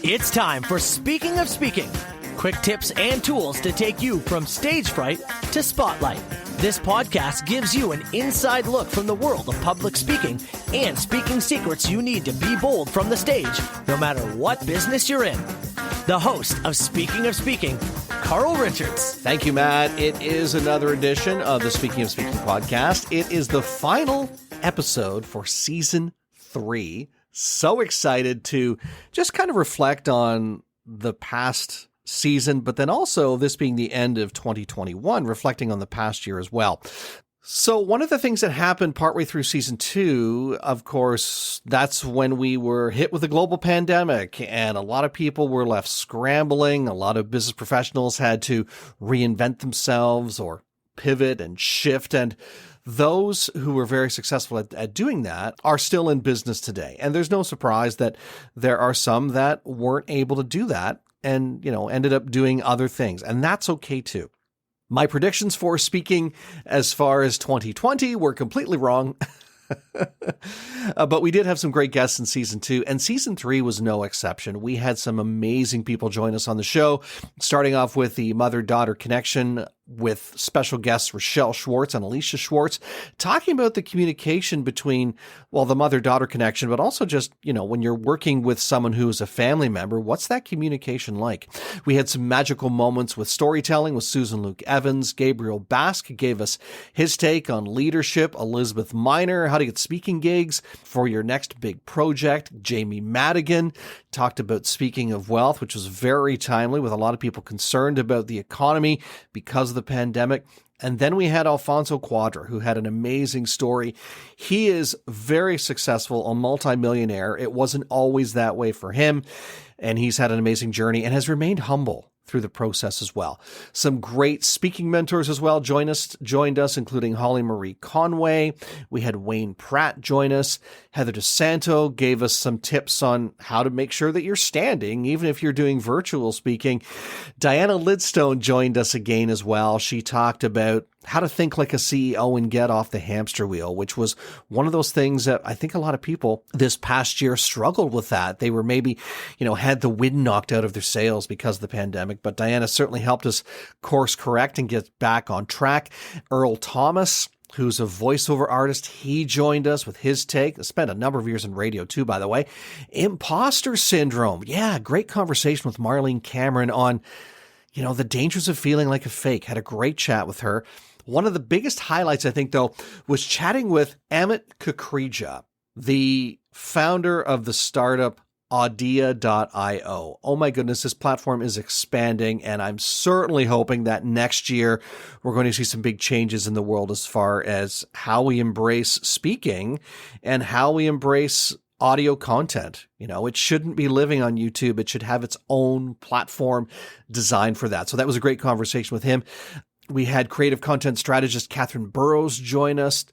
It's time for Speaking of Speaking. Quick tips and tools to take you from stage fright to spotlight. This podcast gives you an inside look from the world of public speaking and speaking secrets you need to be bold from the stage, no matter what business you're in. The host of Speaking, Carl Richards. Thank you, Matt. It is another edition of the Speaking of Speaking podcast. It is the final episode for season 3. So excited to just kind of reflect on the past season, but then also this being the end of 2021, reflecting on the past year as well. So one of the things that happened partway through season 2, of course, that's when we were hit with a global pandemic and a lot of people were left scrambling. A lot of business professionals had to reinvent themselves or pivot and shift. And those who were very successful at doing that are still in business today. And there's no surprise that there are some that weren't able to do that and, ended up doing other things. And that's okay too. My predictions for speaking as far as 2020 were completely wrong. But we did have some great guests in season 2, and season 3 was no exception. We had some amazing people join us on the show, starting off with the mother-daughter connection with special guests Rochelle Schwartz and Alicia Schwartz, talking about the communication between, the mother-daughter connection, but also just, when you're working with someone who is a family member, what's that communication like? We had some magical moments with storytelling with Susan Luke Evans. Gabriel Basque gave us his take on leadership. Elizabeth Miner, how to get speaking gigs for your next big project. Jamie Madigan talked about speaking of wealth, which was very timely with a lot of people concerned about the economy because of the pandemic. And then we had Alfonso Quadra, who had an amazing story. He is very successful, a multimillionaire. It wasn't always that way for him. And he's had an amazing journey and has remained humble through the process as well. Some great speaking mentors as well joined us, including Holly Marie Conway. We had Wayne Pratt join us. Heather DeSanto gave us some tips on how to make sure that you're standing, even if you're doing virtual speaking. Diana Lidstone joined us again as well. She talked about how to think like a CEO and get off the hamster wheel, which was one of those things that I think a lot of people this past year struggled with that. They were maybe, had the wind knocked out of their sails because of the pandemic, but Diana certainly helped us course correct and get back on track. Earl Thomas, who's a voiceover artist, he joined us with his take. Spent a number of years in radio too, by the way. Imposter syndrome. Yeah, great conversation with Marlene Cameron on, the dangers of feeling like a fake. Had a great chat with her. One of the biggest highlights, I think, though, was chatting with Amit Kukrija, the founder of the startup Audia.io. Oh my goodness, this platform is expanding, and I'm certainly hoping that next year we're going to see some big changes in the world as far as how we embrace speaking and how we embrace audio content. It shouldn't be living on YouTube. It should have its own platform designed for that. So that was a great conversation with him. We had creative content strategist Catherine Burrows join us.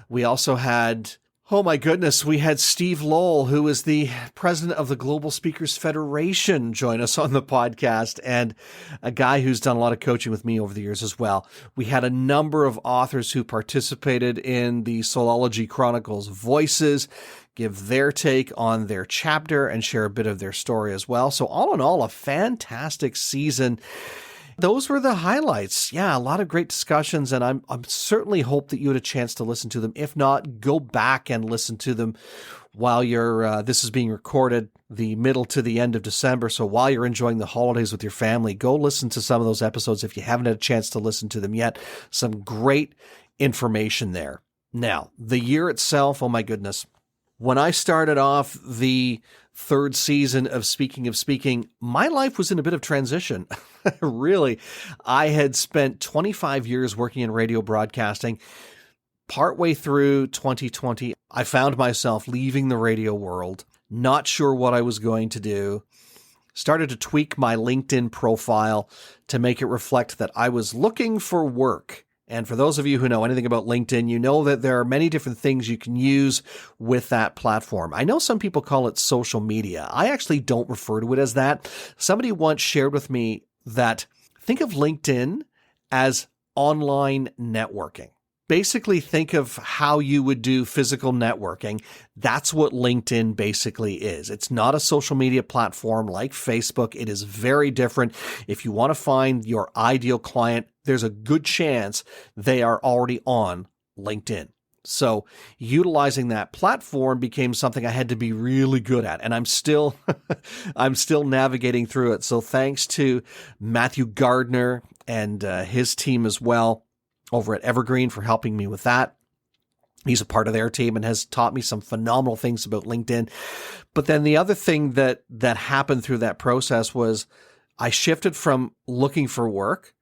We also had, we had Steve Lowell, who is the president of the Global Speakers Federation, join us on the podcast, and a guy who's done a lot of coaching with me over the years as well. We had a number of authors who participated in the Soulology Chronicles Voices, give their take on their chapter and share a bit of their story as well. So all in all, a fantastic season. Those were the highlights. Yeah, a lot of great discussions, and I'm certainly hope that you had a chance to listen to them. If not, go back and listen to them while this is being recorded the middle to the end of December. So while you're enjoying the holidays with your family, go listen to some of those episodes if you haven't had a chance to listen to them yet. Some great information there. Now, the year itself, oh my goodness. When I started off the third season of Speaking, my life was in a bit of transition. Really, I had spent 25 years working in radio broadcasting. Partway through 2020, I found myself leaving the radio world, not sure what I was going to do. Started to tweak my LinkedIn profile to make it reflect that I was looking for work. And for those of you who know anything about LinkedIn, you know that there are many different things you can use with that platform. I know some people call it social media. I actually don't refer to it as that. Somebody once shared with me that think of LinkedIn as online networking. Basically, think of how you would do physical networking. That's what LinkedIn basically is. It's not a social media platform like Facebook. It is very different. If you want to find your ideal client, there's a good chance they are already on LinkedIn. So utilizing that platform became something I had to be really good at. And I'm still navigating through it. So thanks to Matthew Gardner and his team as well over at Evergreen for helping me with that. He's a part of their team and has taught me some phenomenal things about LinkedIn. But then the other thing that happened through that process was I shifted from looking for work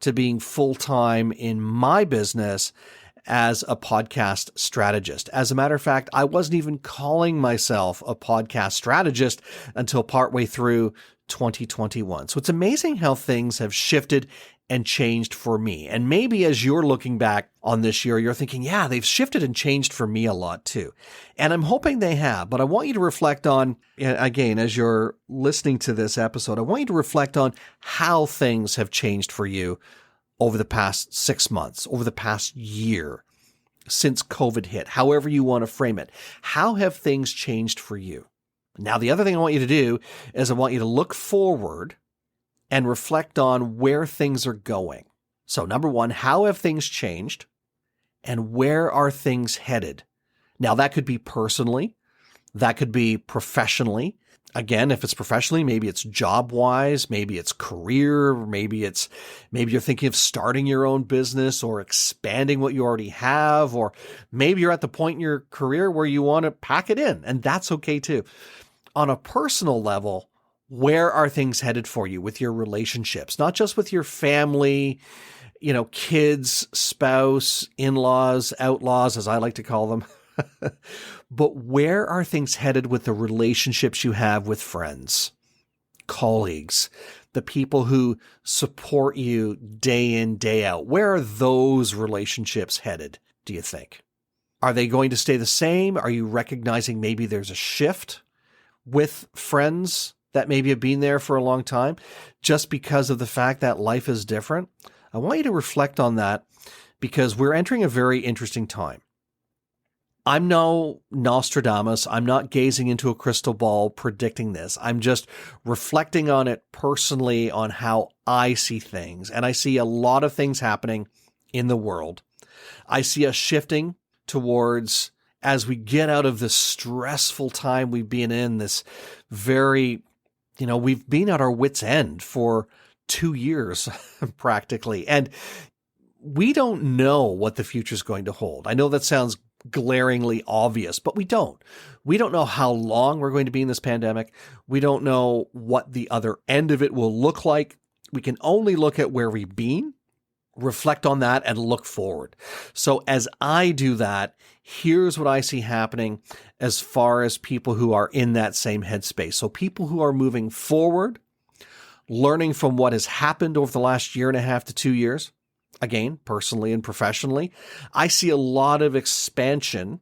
to being full-time in my business as a podcast strategist. As a matter of fact, I wasn't even calling myself a podcast strategist until partway through 2021. So it's amazing how things have shifted and changed for me. And maybe as you're looking back on this year, you're thinking, yeah, they've shifted and changed for me a lot too. And I'm hoping they have, but I want you to reflect on, again, as you're listening to this episode, I want you to reflect on how things have changed for you over the past 6 months, over the past year, since COVID hit, however you want to frame it. How have things changed for you? Now, the other thing I want you to do is I want you to look forward and reflect on where things are going. So number one, how have things changed and where are things headed? Now, that could be personally, that could be professionally. Again, if it's professionally, maybe it's job-wise, maybe it's career, maybe you're thinking of starting your own business or expanding what you already have, or maybe you're at the point in your career where you want to pack it in, and that's okay too. On a personal level, where are things headed for you with your relationships? Not just with your family, kids, spouse, in-laws, outlaws, as I like to call them. But where are things headed with the relationships you have with friends, colleagues, the people who support you day in, day out? Where are those relationships headed, do you think? Are they going to stay the same? Are you recognizing maybe there's a shift with friends that maybe have been there for a long time just because of the fact that life is different? I want you to reflect on that because we're entering a very interesting time. I'm no Nostradamus. I'm not gazing into a crystal ball predicting this. I'm just reflecting on it personally on how I see things. And I see a lot of things happening in the world. I see us shifting towards, as we get out of this stressful time we've been in, this very, we've been at our wits' end for 2 years practically. And we don't know what the future is going to hold. I know that sounds glaringly obvious, but we don't. We don't know how long we're going to be in this pandemic. We don't know what the other end of it will look like. We can only look at where we've been, reflect on that, and look forward. So as I do that, here's what I see happening as far as people who are in that same headspace. So people who are moving forward, learning from what has happened over the last 1.5 to 2 years, again, personally and professionally, I see a lot of expansion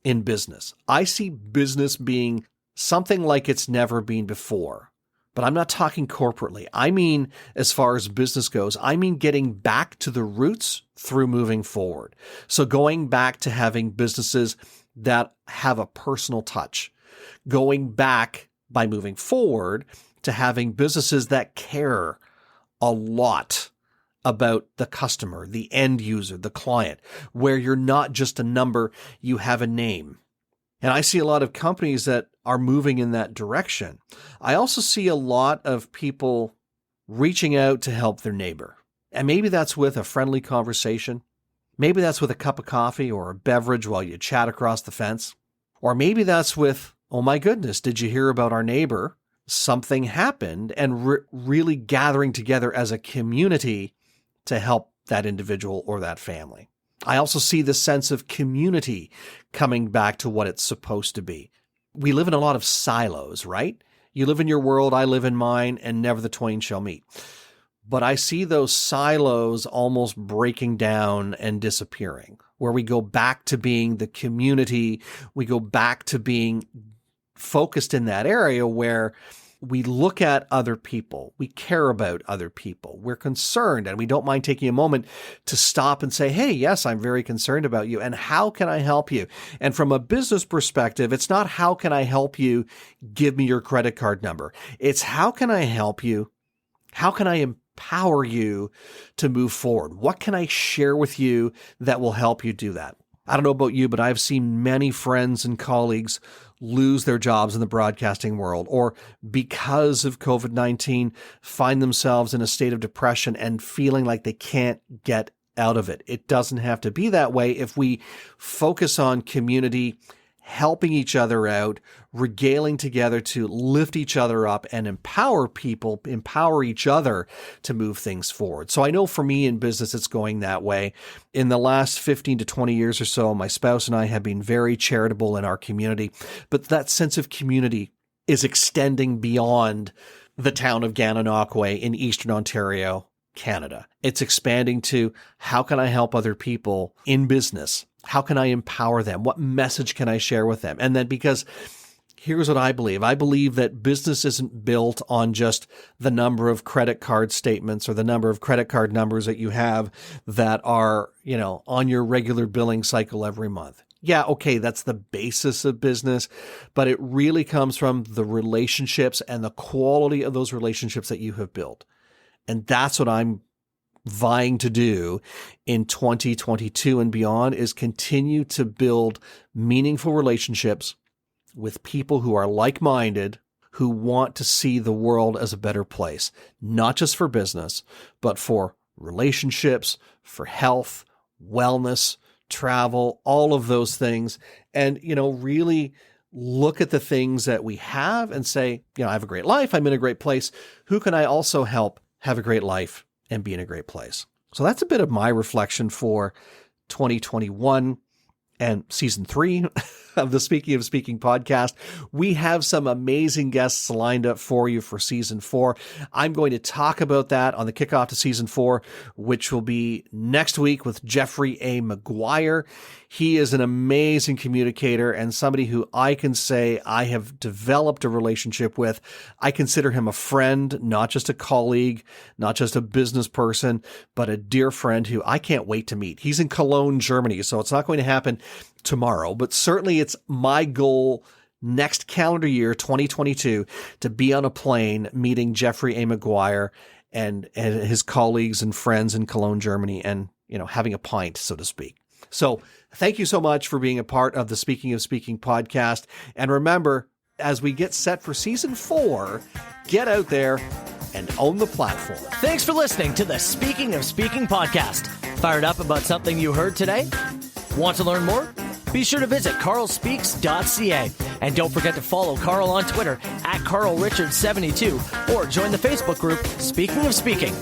in business. I see business being something like it's never been before. But I'm not talking corporately. I mean, as far as business goes, I mean getting back to the roots through moving forward. So going back to having businesses that have a personal touch, going back by moving forward to having businesses that care a lot about the customer, the end user, the client, where you're not just a number, you have a name. And I see a lot of companies that are moving in that direction. I also see a lot of people reaching out to help their neighbor. And maybe that's with a friendly conversation. Maybe that's with a cup of coffee or a beverage while you chat across the fence. Or maybe that's with, oh my goodness, did you hear about our neighbor? Something happened, and really gathering together as a community to help that individual or that family. I also see the sense of community coming back to what it's supposed to be. We live in a lot of silos, right? You live in your world, I live in mine, and never the twain shall meet. But I see those silos almost breaking down and disappearing, where we go back to being the community. We go back to being focused in that area where we look at other people, we care about other people, we're concerned, and we don't mind taking a moment to stop and say, hey, yes, I'm very concerned about you, and how can I help you? And from a business perspective, it's not how can I help you, give me your credit card number. It's how can I help you? How can I empower you to move forward? What can I share with you that will help you do that? I don't know about you, but I've seen many friends and colleagues lose their jobs in the broadcasting world, or because of COVID-19, find themselves in a state of depression and feeling like they can't get out of it. It doesn't have to be that way if we focus on community, helping each other out, regaling together to lift each other up and empower people, empower each other to move things forward. So I know for me in business, it's going that way. In the last 15 to 20 years or so, my spouse and I have been very charitable in our community, but that sense of community is extending beyond the town of Gananoque in Eastern Ontario, Canada. It's expanding to how can I help other people in business? How can I empower them? What message can I share with them? And then because here's what I believe. I believe that business isn't built on just the number of credit card statements or the number of credit card numbers that you have that are, on your regular billing cycle every month. Yeah, okay, that's the basis of business, but it really comes from the relationships and the quality of those relationships that you have built. And that's what I'm vying to do in 2022 and beyond, is continue to build meaningful relationships with people who are like-minded, who want to see the world as a better place, not just for business, but for relationships, for health, wellness, travel, all of those things. And, really look at the things that we have and say, I have a great life. I'm in a great place. Who can I also help have a great life and be in a great place? So that's a bit of my reflection for 2021 and season 3 of the Speaking of Speaking podcast. We have some amazing guests lined up for you for season 4. I'm going to talk about that on the kickoff to season 4, which will be next week with Jeffrey A. McGuire. He is an amazing communicator and somebody who I can say I have developed a relationship with. I consider him a friend, not just a colleague, not just a business person, but a dear friend who I can't wait to meet. He's in Cologne, Germany, so it's not going to happen tomorrow, but certainly it's my goal next calendar year, 2022, to be on a plane meeting Jeffrey A. McGuire and his colleagues and friends in Cologne, Germany, and, having a pint, so to speak. So thank you so much for being a part of the Speaking of Speaking podcast. And remember, as we get set for season 4, get out there and own the platform. Thanks for listening to the Speaking of Speaking podcast. Fired up about something you heard today? Want to learn more? Be sure to visit carlspeaks.ca. And don't forget to follow Carl on Twitter @CarlRichard72 or join the Facebook group Speaking of Speaking.